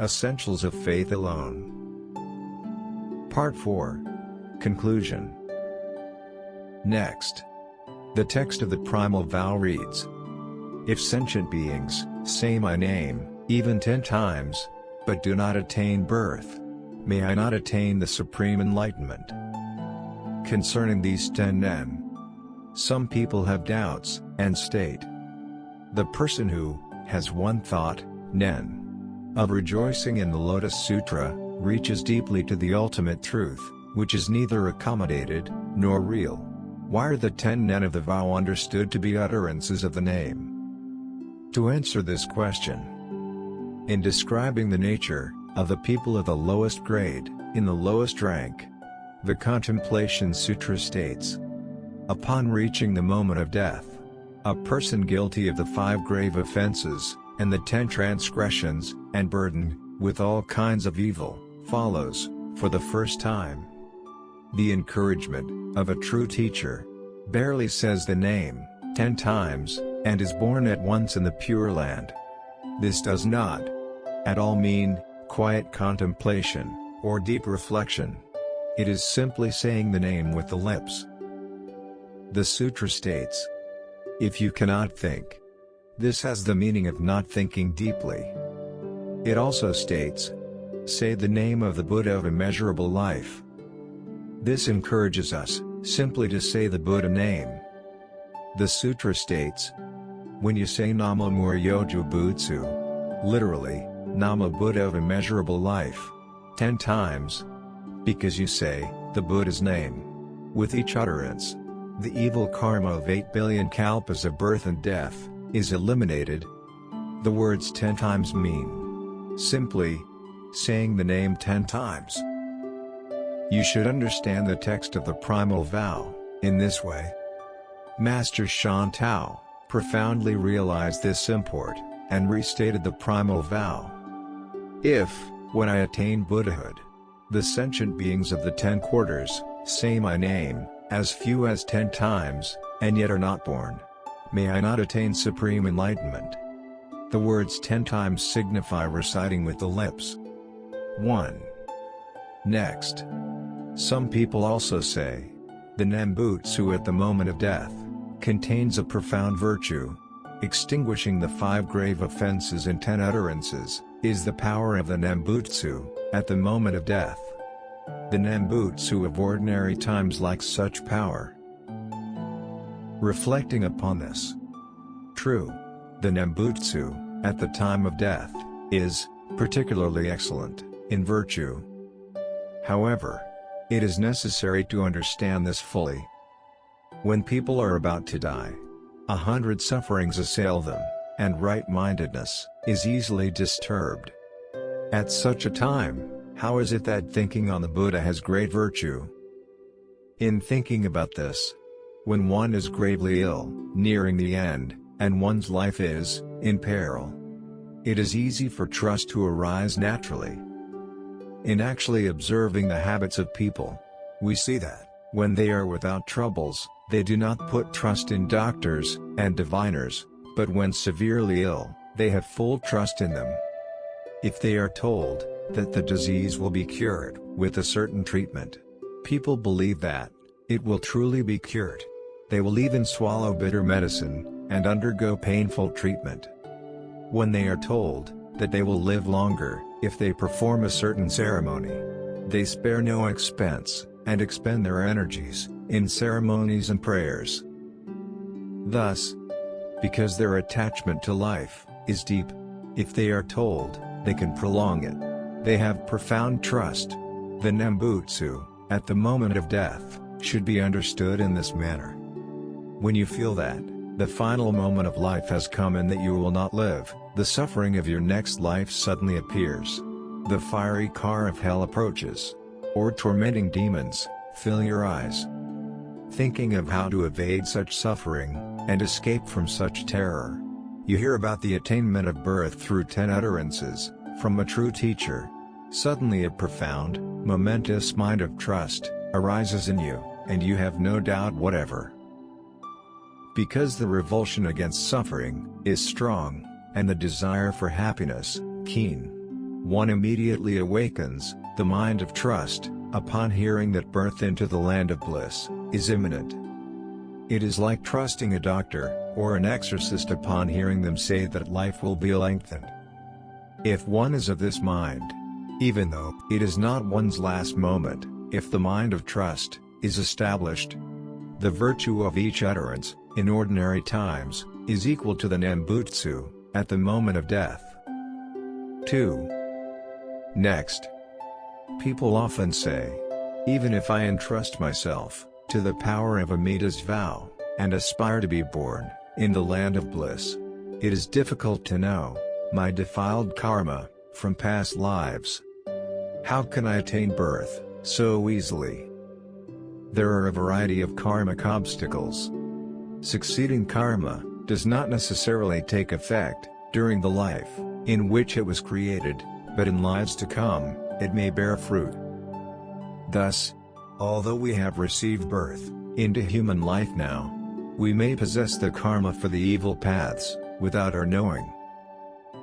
Essentials of Faith Alone. Part 4. Conclusion. Next. The text of the Primal Vow reads, "If sentient beings say my name, even 10 times, but do not attain birth, may I not attain the supreme enlightenment." Concerning these 10 nem, some people have doubts, and state, the person who has one thought, nen, of rejoicing in the Lotus Sutra, reaches deeply to the ultimate truth, which is neither accommodated, nor real. Why are the 10 nen of the vow understood to be utterances of the name? To answer this question, in describing the nature of the people of the lowest grade, in the lowest rank, the Contemplation Sutra states, upon reaching the moment of death, a person guilty of the 5 grave offenses, and the 10 transgressions, and burdened with all kinds of evil, follows, for the first time. The encouragement of a true teacher barely says the name 10 times, and is born at once in the Pure Land. This does not at all mean quiet contemplation, or deep reflection. It is simply saying the name with the lips. The sutra states, if you cannot think, this has the meaning of not thinking deeply. It also states, say the name of the Buddha of immeasurable life. This encourages us simply to say the Buddha name. The sutra states, when you say Namo Amida Butsu, literally, Namo Buddha of immeasurable life, 10 times, because you say the Buddha's name. With each utterance, the evil karma of 8 billion kalpas of birth and death is eliminated. The words 10 times mean simply saying the name 10 times. You should understand the text of the Primal Vow in this way. Master Shinran profoundly realized this import, and restated the Primal Vow. If, when I attain Buddhahood, the sentient beings of the 10 quarters say my name as few as 10 times, and yet are not born, may I not attain supreme enlightenment. The words 10 times signify reciting with the lips. 1. Next. Some people also say, the Nembutsu at the moment of death contains a profound virtue. Extinguishing the 5 grave offenses in 10 utterances is the power of the Nembutsu at the moment of death. The Nembutsu of ordinary times lacks such power. Reflecting upon this, true, the Nembutsu at the time of death is particularly excellent in virtue. However, it is necessary to understand this fully. When people are about to die, 100 sufferings assail them, and right-mindedness is easily disturbed. At such a time, how is it that thinking on the Buddha has great virtue? In thinking about this, when one is gravely ill, nearing the end, and one's life is in peril, it is easy for trust to arise naturally. In actually observing the habits of people, we see that, when they are without troubles, they do not put trust in doctors and diviners, but when severely ill, they have full trust in them. If they are told that the disease will be cured with a certain treatment, people believe that it will truly be cured. They will even swallow bitter medicine and undergo painful treatment. When they are told that they will live longer if they perform a certain ceremony, they spare no expense and expend their energies in ceremonies and prayers. Thus, because their attachment to life is deep, if they are told they can prolong it, they have profound trust. The Nembutsu at the moment of death should be understood in this manner. When you feel that the final moment of life has come and that you will not live, the suffering of your next life suddenly appears. The fiery car of hell approaches, or tormenting demons fill your eyes. Thinking of how to evade such suffering and escape from such terror, you hear about the attainment of birth through 10 utterances from a true teacher. Suddenly a profound, momentous mind of trust arises in you, and you have no doubt whatever. Because the revulsion against suffering is strong, and the desire for happiness keen, one immediately awakens the mind of trust, upon hearing that birth into the land of bliss is imminent. It is like trusting a doctor or an exorcist upon hearing them say that life will be lengthened. If one is of this mind, even though it is not one's last moment, if the mind of trust is established, the virtue of each utterance, in ordinary times, is equal to the Nembutsu, at the moment of death. 2. Next. People often say, even if I entrust myself to the power of Amida's vow, and aspire to be born in the land of bliss, it is difficult to know my defiled karma from past lives. How can I attain birth so easily? There are a variety of karmic obstacles. Succeeding karma does not necessarily take effect during the life in which it was created, but in lives to come, it may bear fruit. Thus, although we have received birth into human life now, we may possess the karma for the evil paths, without our knowing.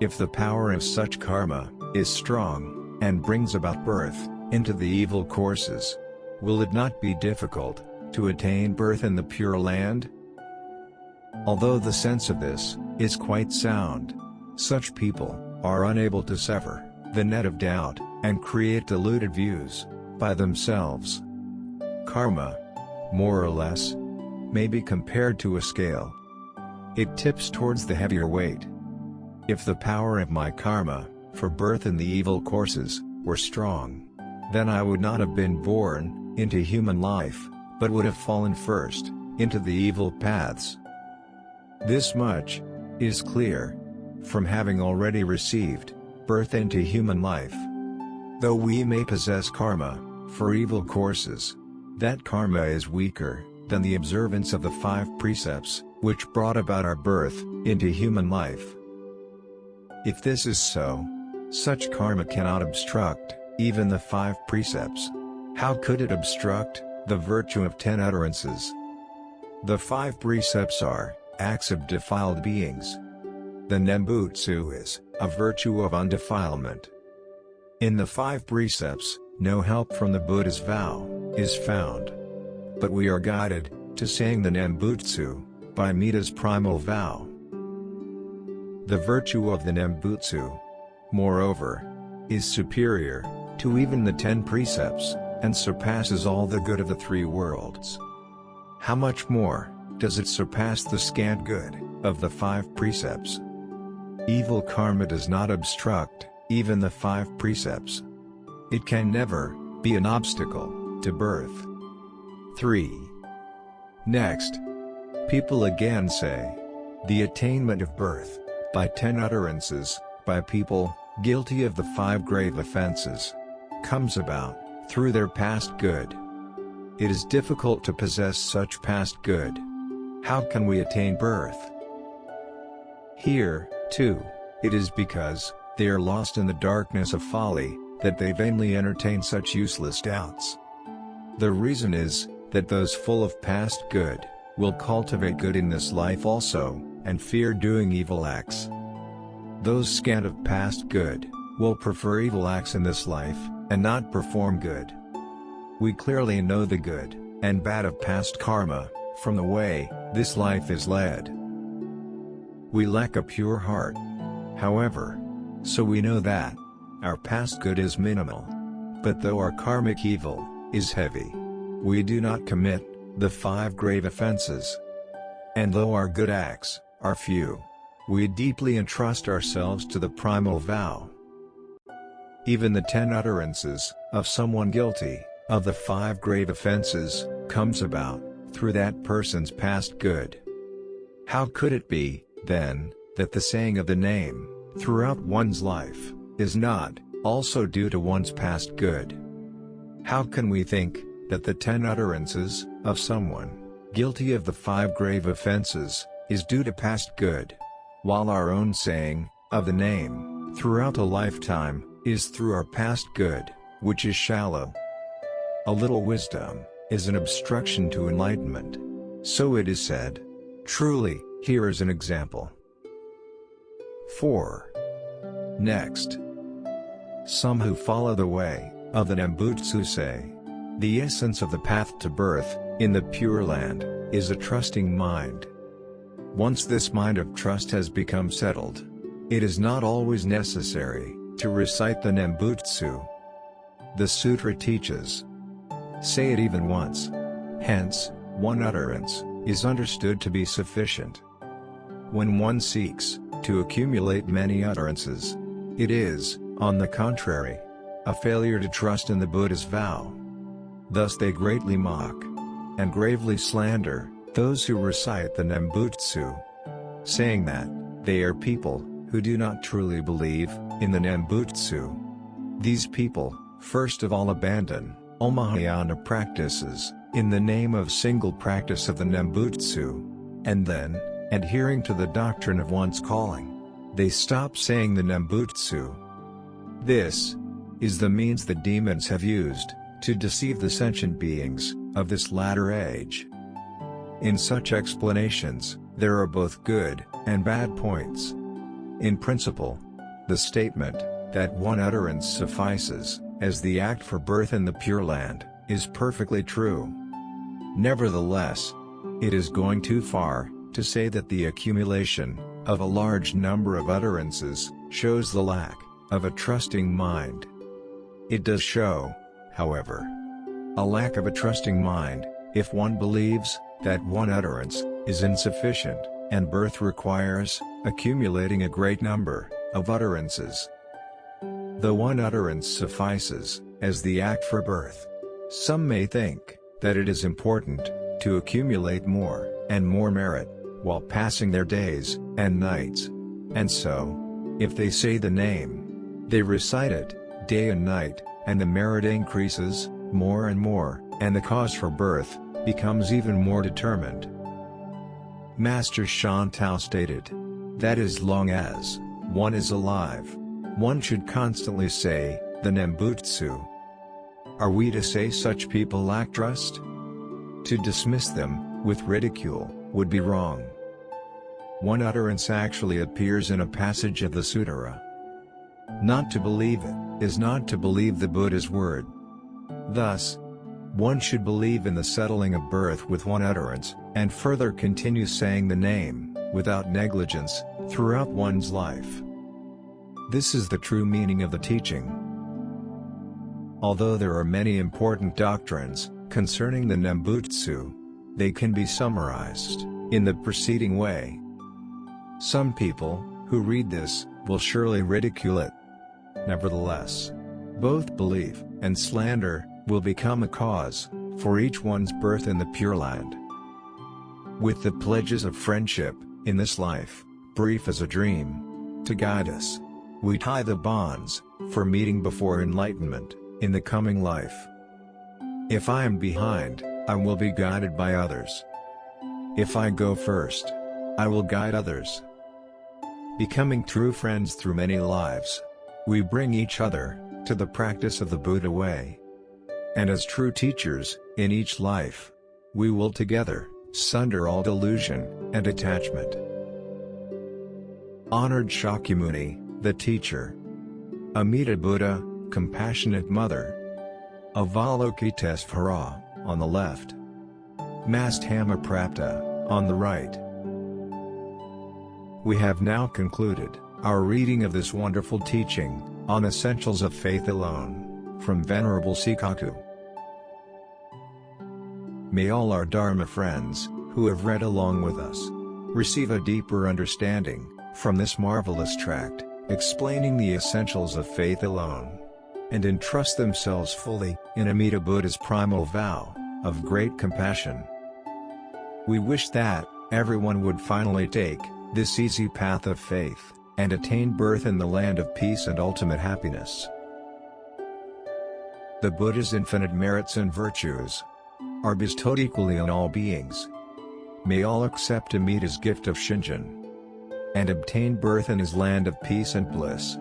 If the power of such karma is strong, and brings about birth into the evil courses, will it not be difficult to attain birth in the Pure Land? Although the sense of this is quite sound, such people are unable to sever the net of doubt and create deluded views by themselves. Karma, more or less, may be compared to a scale. It tips towards the heavier weight. If the power of my karma for birth in the evil courses were strong, then I would not have been born into human life, but would have fallen first into the evil paths. This much is clear from having already received birth into human life. Though we may possess karma for evil courses, that karma is weaker than the observance of the 5 precepts which brought about our birth into human life. If this is so, such karma cannot obstruct even the 5 precepts. How could it obstruct the virtue of 10 utterances? The 5 precepts are acts of defiled beings. The Nembutsu is a virtue of undefilement. In the 5 precepts, no help from the Buddha's vow is found. But we are guided to saying the Nembutsu by Amida's primal vow. The virtue of the Nembutsu, moreover, is superior to even the 10 precepts, and surpasses all the good of the 3 worlds. How much more does it surpass the scant good of the 5 precepts? Evil karma does not obstruct even the 5 precepts. It can never be an obstacle to birth. 3. Next. People again say, the attainment of birth by 10 utterances, by people guilty of the 5 grave offenses, comes about through their past good. It is difficult to possess such past good. How can we attain birth? Here, too, it is because they are lost in the darkness of folly that they vainly entertain such useless doubts. The reason is that those full of past good will cultivate good in this life also, and fear doing evil acts. Those scant of past good will prefer evil acts in this life, and not perform good. We clearly know the good and bad of past karma from the way this life is led. We lack a pure heart, however, so we know that our past good is minimal. But though our karmic evil is heavy, we do not commit the 5 grave offenses. And though our good acts are few, we deeply entrust ourselves to the primal vow. Even the 10 utterances of someone guilty of the 5 grave offenses comes about through that person's past good. How could it be, then, that the saying of the name throughout one's life is not also due to one's past good? How can we think that the 10 utterances of someone guilty of the 5 grave offenses is due to past good, while our own saying of the name throughout a lifetime is through our past good, which is shallow? A little wisdom is an obstruction to enlightenment. So it is said. Truly, here is an example. 4. Next. Some who follow the way of the Nembutsu say, the essence of the path to birth in the Pure Land is a trusting mind. Once this mind of trust has become settled, it is not always necessary to recite the Nembutsu. The sutra teaches, say it even once. Hence, one utterance is understood to be sufficient. When one seeks to accumulate many utterances, it is, on the contrary, a failure to trust in the Buddha's vow. Thus they greatly mock and gravely slander those who recite the Nembutsu, saying that they are people who do not truly believe in the Nembutsu. These people, first of all, abandon all Mahayana practices in the name of single practice of the Nembutsu, and then, adhering to the doctrine of one's calling, they stop saying the Nembutsu. This is the means the demons have used to deceive the sentient beings of this latter age. In such explanations, there are both good and bad points. In principle, the statement that one utterance suffices as the act for birth in the Pure Land is perfectly true. Nevertheless, it is going too far to say that the accumulation of a large number of utterances shows the lack of a trusting mind. It does show, however, a lack of a trusting mind if one believes that one utterance is insufficient, and birth requires accumulating a great number of utterances. Though one utterance suffices as the act for birth, some may think that it is important to accumulate more and more merit while passing their days and nights, and so, if they say the name, they recite it day and night, and the merit increases more and more, and the cause for birth becomes even more determined. Master Shinran stated that as long as one is alive, one should constantly say the Nembutsu. Are we to say such people lack trust? To dismiss them with ridicule would be wrong. One utterance actually appears in a passage of the Sutra. Not to believe it is not to believe the Buddha's word. Thus, one should believe in the settling of birth with one utterance, and further continue saying the name, without negligence, throughout one's life. This is the true meaning of the teaching. Although there are many important doctrines concerning the Nembutsu, they can be summarized in the preceding way. Some people who read this will surely ridicule it. Nevertheless, both belief and slander will become a cause for each one's birth in the Pure Land. With the pledges of friendship in this life, brief as a dream, to guide us, we tie the bonds for meeting before enlightenment in the coming life. If I am behind, I will be guided by others. If I go first, I will guide others. Becoming true friends through many lives, we bring each other to the practice of the Buddha way. And as true teachers, in each life, we will together sunder all delusion and attachment. Honored Shakyamuni, the teacher. Amida Buddha, compassionate mother. Avalokitesvara, on the left. Masthamaprapta, on the right. We have now concluded our reading of this wonderful teaching on Essentials of Faith alone, from Venerable Seikaku. May all our Dharma friends, who have read along with us, receive a deeper understanding from this marvelous tract, explaining the essentials of faith alone, and entrust themselves fully in Amida Buddha's primal vow of great compassion. We wish that everyone would finally take this easy path of faith and attain birth in the land of peace and ultimate happiness. The Buddha's infinite merits and virtues are bestowed equally on all beings. May all accept Amida's gift of Shinran and obtain birth in his land of peace and bliss.